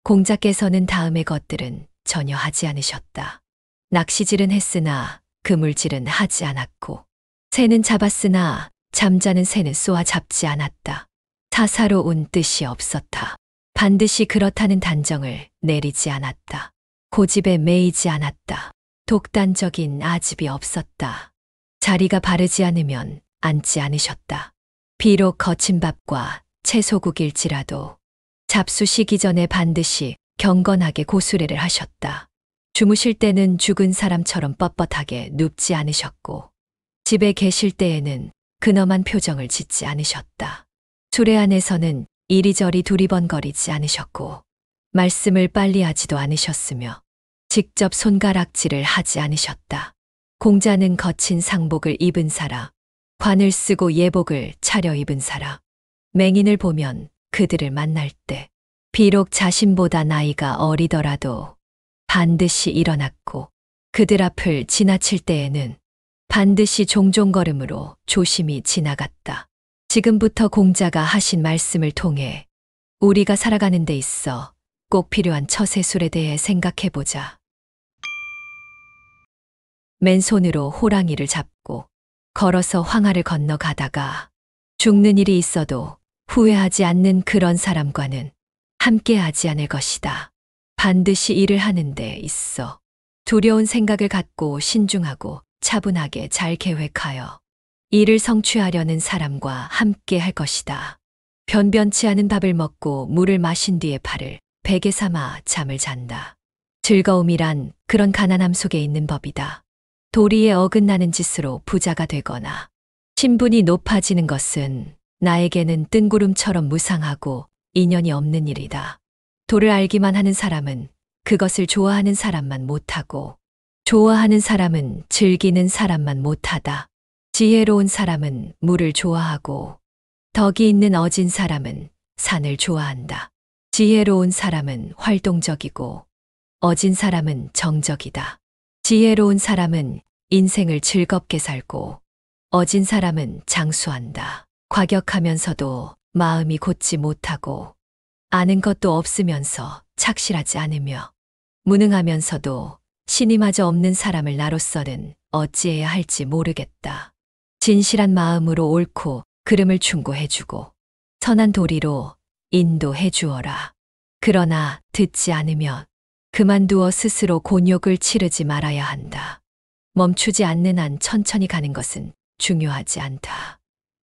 공자께서는 다음의 것들은 전혀 하지 않으셨다. 낚시질은 했으나 그물질은 하지 않았고, 새는 잡았으나 잠자는 새는 쏘아 잡지 않았다. 사사로운 뜻이 없었다. 반드시 그렇다는 단정을 내리지 않았다. 고집에 매이지 않았다. 독단적인 아집이 없었다. 자리가 바르지 않으면 앉지 않으셨다. 비록 거친 밥과 채소국일지라도 잡수시기 전에 반드시 경건하게 고수례를 하셨다. 주무실 때는 죽은 사람처럼 뻣뻣하게 눕지 않으셨고, 집에 계실 때에는 근엄한 표정을 짓지 않으셨다. 수레 안에서는 이리저리 두리번거리지 않으셨고, 말씀을 빨리 하지도 않으셨으며, 직접 손가락질을 하지 않으셨다. 공자는 거친 상복을 입은 사람, 관을 쓰고 예복을 차려입은 사람, 맹인을 보면 그들을 만날 때 비록 자신보다 나이가 어리더라도 반드시 일어났고, 그들 앞을 지나칠 때에는 반드시 종종걸음으로 조심히 지나갔다. 지금부터 공자가 하신 말씀을 통해 우리가 살아가는 데 있어 꼭 필요한 처세술에 대해 생각해보자. 맨손으로 호랑이를 잡고 걸어서 황하를 건너가다가 죽는 일이 있어도 후회하지 않는 그런 사람과는 함께하지 않을 것이다. 반드시 일을 하는 데 있어 두려운 생각을 갖고 신중하고 차분하게 잘 계획하여 일을 성취하려는 사람과 함께 할 것이다. 변변치 않은 밥을 먹고 물을 마신 뒤에 팔을 베개 삼아 잠을 잔다. 즐거움이란 그런 가난함 속에 있는 법이다. 도리에 어긋나는 짓으로 부자가 되거나 신분이 높아지는 것은 나에게는 뜬구름처럼 무상하고 인연이 없는 일이다. 도를 알기만 하는 사람은 그것을 좋아하는 사람만 못하고, 좋아하는 사람은 즐기는 사람만 못하다. 지혜로운 사람은 물을 좋아하고, 덕이 있는 어진 사람은 산을 좋아한다. 지혜로운 사람은 활동적이고, 어진 사람은 정적이다. 지혜로운 사람은 인생을 즐겁게 살고, 어진 사람은 장수한다. 과격하면서도 마음이 곧지 못하고, 아는 것도 없으면서 착실하지 않으며, 무능하면서도 신이마저 없는 사람을 나로서는 어찌해야 할지 모르겠다. 진실한 마음으로 옳고 그름을 충고해주고, 선한 도리로 인도해 주어라. 그러나 듣지 않으면 그만두어 스스로 곤욕을 치르지 말아야 한다. 멈추지 않는 한 천천히 가는 것은 중요하지 않다.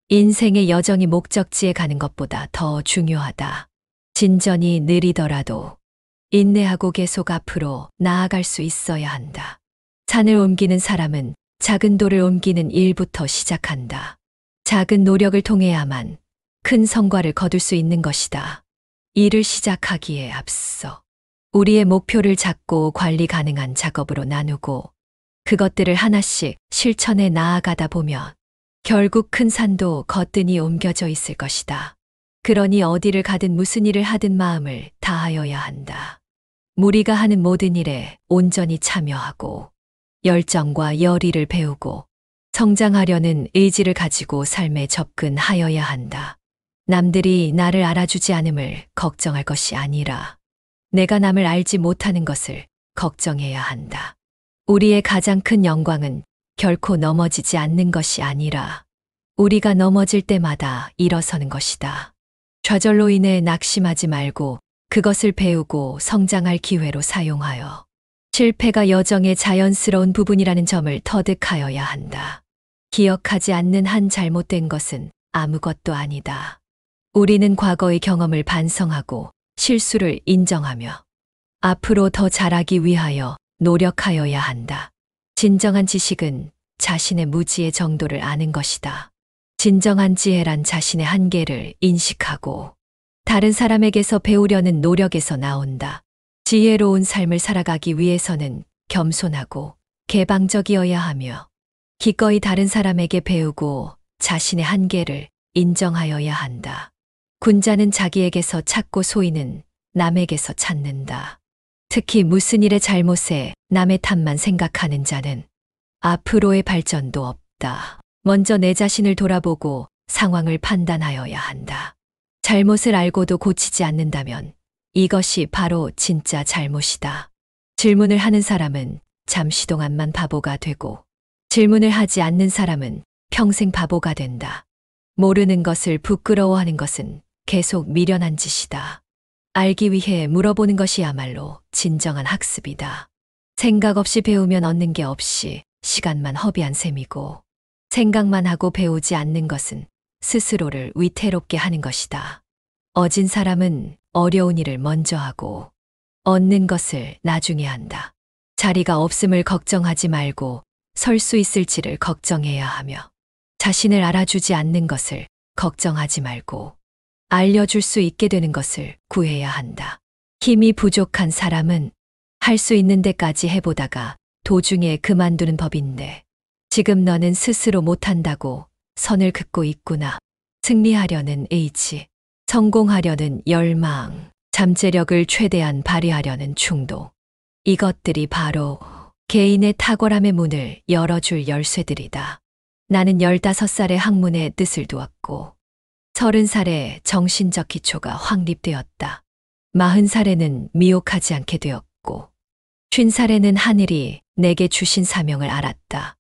인생의 여정이 목적지에 가는 것보다 더 중요하다. 진전이 느리더라도 인내하고 계속 앞으로 나아갈 수 있어야 한다. 산을 옮기는 사람은 작은 돌을 옮기는 일부터 시작한다. 작은 노력을 통해야만 큰 성과를 거둘 수 있는 것이다. 일을 시작하기에 앞서 우리의 목표를 잡고 관리 가능한 작업으로 나누고 그것들을 하나씩 실천해 나아가다 보면 결국 큰 산도 거뜬히 옮겨져 있을 것이다. 그러니 어디를 가든 무슨 일을 하든 마음을 다하여야 한다. 무리가 하는 모든 일에 온전히 참여하고 열정과 열의를 배우고 성장하려는 의지를 가지고 삶에 접근하여야 한다. 남들이 나를 알아주지 않음을 걱정할 것이 아니라 내가 남을 알지 못하는 것을 걱정해야 한다. 우리의 가장 큰 영광은 결코 넘어지지 않는 것이 아니라 우리가 넘어질 때마다 일어서는 것이다. 좌절로 인해 낙심하지 말고 그것을 배우고 성장할 기회로 사용하여 실패가 여정의 자연스러운 부분이라는 점을 터득하여야 한다. 기억하지 않는 한 잘못된 것은 아무것도 아니다. 우리는 과거의 경험을 반성하고 실수를 인정하며 앞으로 더 잘하기 위하여 노력하여야 한다. 진정한 지식은 자신의 무지의 정도를 아는 것이다. 진정한 지혜란 자신의 한계를 인식하고 다른 사람에게서 배우려는 노력에서 나온다. 지혜로운 삶을 살아가기 위해서는 겸손하고 개방적이어야 하며 기꺼이 다른 사람에게 배우고 자신의 한계를 인정하여야 한다. 군자는 자기에게서 찾고 소인은 남에게서 찾는다. 특히 무슨 일의 잘못에 남의 탓만 생각하는 자는 앞으로의 발전도 없다. 먼저 내 자신을 돌아보고 상황을 판단하여야 한다. 잘못을 알고도 고치지 않는다면 이것이 바로 진짜 잘못이다. 질문을 하는 사람은 잠시 동안만 바보가 되고 질문을 하지 않는 사람은 평생 바보가 된다. 모르는 것을 부끄러워하는 것은 계속 미련한 짓이다. 알기 위해 물어보는 것이야말로 진정한 학습이다. 생각 없이 배우면 얻는 게 없이 시간만 허비한 셈이고 생각만 하고 배우지 않는 것은 스스로를 위태롭게 하는 것이다. 어진 사람은 어려운 일을 먼저 하고 얻는 것을 나중에 한다. 자리가 없음을 걱정하지 말고 설 수 있을지를 걱정해야 하며 자신을 알아주지 않는 것을 걱정하지 말고 알려줄 수 있게 되는 것을 구해야 한다. 힘이 부족한 사람은 할 수 있는 데까지 해보다가 도중에 그만두는 법인데 지금 너는 스스로 못한다고 선을 긋고 있구나. 승리하려는 의지, 성공하려는 열망, 잠재력을 최대한 발휘하려는 충동. 이것들이 바로 개인의 탁월함의 문을 열어줄 열쇠들이다. 나는 15살에 학문의 뜻을 두었고 30살에 정신적 기초가 확립되었다. 40살에는 미혹하지 않게 되었고 50살에는 하늘이 내게 주신 사명을 알았다.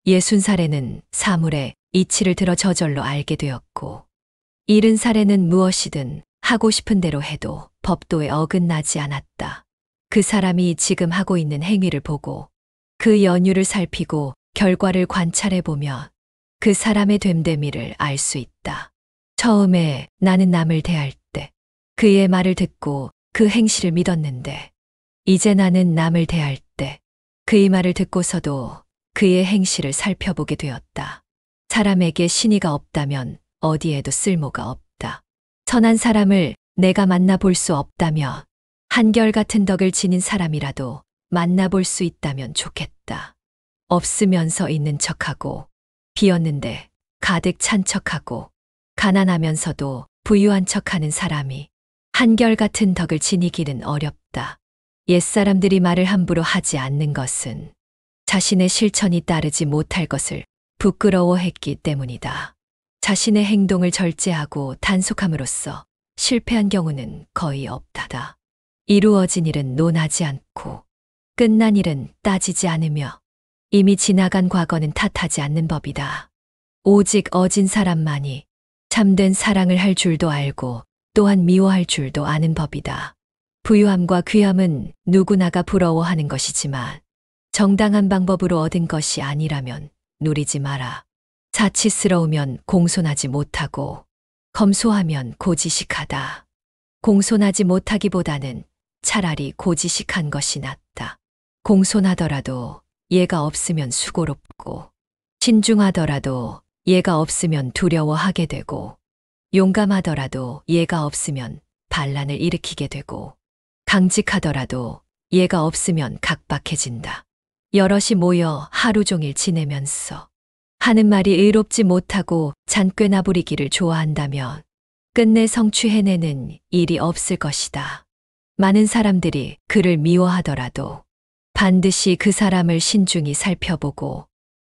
60살에는 사물의 이치를 들어 저절로 알게 되었고 70살에는 무엇이든 하고 싶은 대로 해도 법도에 어긋나지 않았다. 그 사람이 지금 하고 있는 행위를 보고 그 연유를 살피고 결과를 관찰해보면 그 사람의 됨됨이를 알 수 있다. 처음에 나는 남을 대할 때 그의 말을 듣고 그 행실을 믿었는데 이제 나는 남을 대할 때 그의 말을 듣고서도 그의 행실을 살펴보게 되었다. 사람에게 신의가 없다면 어디에도 쓸모가 없다. 선한 사람을 내가 만나볼 수 없다면 한결같은 덕을 지닌 사람이라도 만나볼 수 있다면 좋겠다. 없으면서 있는 척하고 비었는데 가득 찬 척하고 가난하면서도 부유한 척하는 사람이 한결같은 덕을 지니기는 어렵다. 옛사람들이 말을 함부로 하지 않는 것은 자신의 실천이 따르지 못할 것을 부끄러워했기 때문이다. 자신의 행동을 절제하고 단속함으로써 실패한 경우는 거의 없다다. 이루어진 일은 논하지 않고 끝난 일은 따지지 않으며 이미 지나간 과거는 탓하지 않는 법이다. 오직 어진 사람만이 참된 사랑을 할 줄도 알고 또한 미워할 줄도 아는 법이다. 부유함과 귀함은 누구나가 부러워하는 것이지만 정당한 방법으로 얻은 것이 아니라면 누리지 마라. 자치스러우면 공손하지 못하고 검소하면 고지식하다. 공손하지 못하기보다는 차라리 고지식한 것이 낫다. 공손하더라도 예가 없으면 수고롭고 신중하더라도 예가 없으면 두려워하게 되고 용감하더라도 예가 없으면 반란을 일으키게 되고 강직하더라도 예가 없으면 각박해진다. 여럿이 모여 하루 종일 지내면서 하는 말이 의롭지 못하고 잔꾀나 부리기를 좋아한다면 끝내 성취해내는 일이 없을 것이다. 많은 사람들이 그를 미워하더라도 반드시 그 사람을 신중히 살펴보고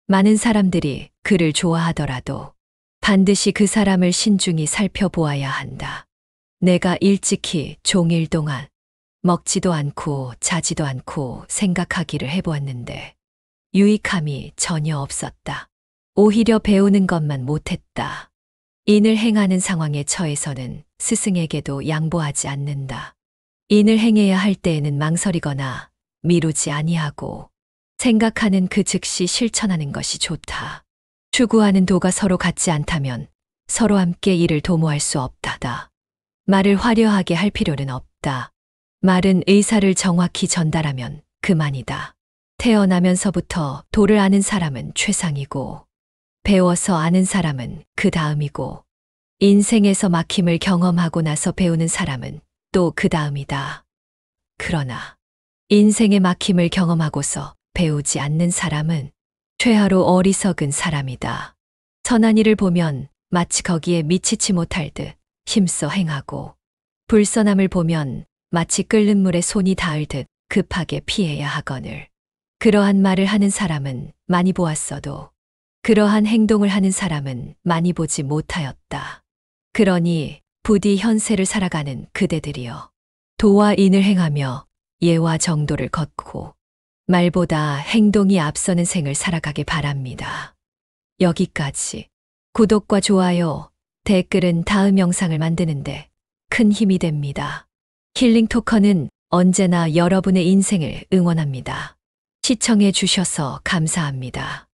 많은 사람들이 그를 좋아하더라도 반드시 그 사람을 신중히 살펴보아야 한다. 내가 일찍이 종일 동안 먹지도 않고 자지도 않고 생각하기를 해보았는데 유익함이 전혀 없었다. 오히려 배우는 것만 못했다. 인을 행하는 상황에 처해서는 스승에게도 양보하지 않는다. 인을 행해야 할 때에는 망설이거나 미루지 아니하고 생각하는 그 즉시 실천하는 것이 좋다. 추구하는 도가 서로 같지 않다면 서로 함께 일을 도모할 수 없다다. 말을 화려하게 할 필요는 없다. 말은 의사를 정확히 전달하면 그만이다. 태어나면서부터 도를 아는 사람은 최상이고 배워서 아는 사람은 그 다음이고 인생에서 막힘을 경험하고 나서 배우는 사람은 또 그 다음이다. 그러나 인생의 막힘을 경험하고서 배우지 않는 사람은 최하로 어리석은 사람이다. 선한 일을 보면 마치 거기에 미치지 못할 듯 힘써 행하고 불선함을 보면 마치 끓는 물에 손이 닿을 듯 급하게 피해야 하거늘. 그러한 말을 하는 사람은 많이 보았어도 그러한 행동을 하는 사람은 많이 보지 못하였다. 그러니 부디 현세를 살아가는 그대들이여. 도와 인을 행하며 예와 정도를 걷고 말보다 행동이 앞서는 생을 살아가길 바랍니다. 여기까지. 구독과 좋아요, 댓글은 다음 영상을 만드는데 큰 힘이 됩니다. 힐링 토커는 언제나 여러분의 인생을 응원합니다. 시청해 주셔서 감사합니다.